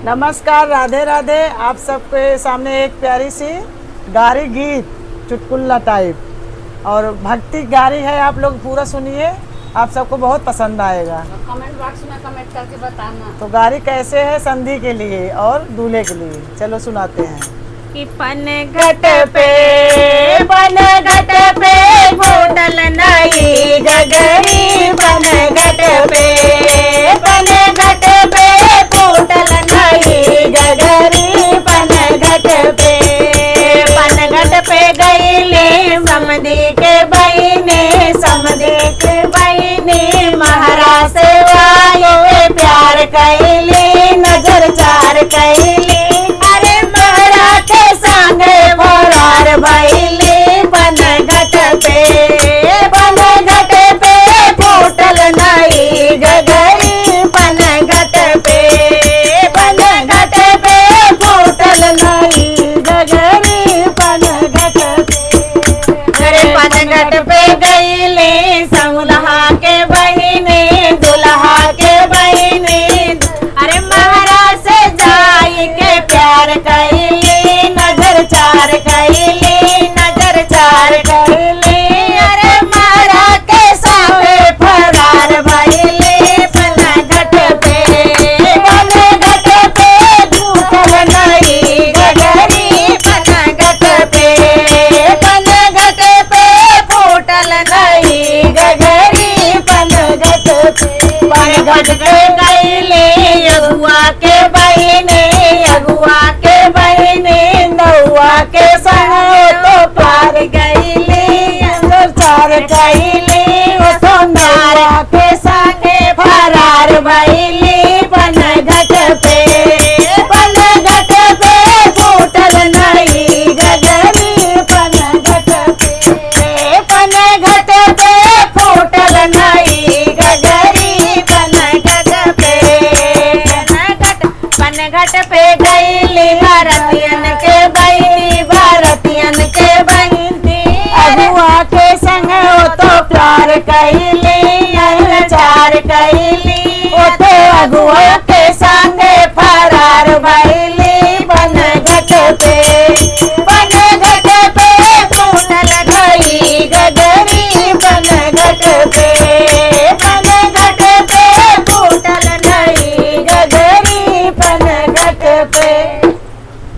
नमस्कार, राधे राधे। आप सबके सामने एक प्यारी सी गारी गीत, चुटकुला टाइप और भक्ति गारी है। आप लोग पूरा सुनिए, आप सबको बहुत पसंद आएगा। कमेंट बॉक्स में कमेंट करके बताना। तो गारी कैसे है, संधि के लिए और दूल्हे के लिए। चलो सुनाते हैं। कि पनघट पे फूटल नई गगरी, पनघट पे फूटल नई गगरी, पनघट पे गईले समधी के बहिनी महाराज से वाये प्यार कैली, नजर चार कैली। अरे महाराज के संगे भरार भैली, पनघट पे फूटल नई गगरी, पनघट पे फूटल नई गगरी, पनघट पे गईले समुलहा के बहिनी, दुल्हा के बहिनी। अरे महाराज से जाई के प्यार कैली, नजर चार कैली। अरे महाराज के साथे फरार भइली, पनघट पे फूटल नई गगरी, पनघट पे फूटल नई गगरी, पनघट पे गईले अगुआ के बहिनी, नौआ के संग तो पार गईली, अंदर चार गईली। तो नौआ के संगे फरार भइली, पनघट पे फूटल नई गगरी, पनघट पे फूटल नई गगरी, पनघट पे गईली भारतियन के बहिनी, अगुआ के संग तो प्यार कैली, चार कैली। ओ तो अगुआ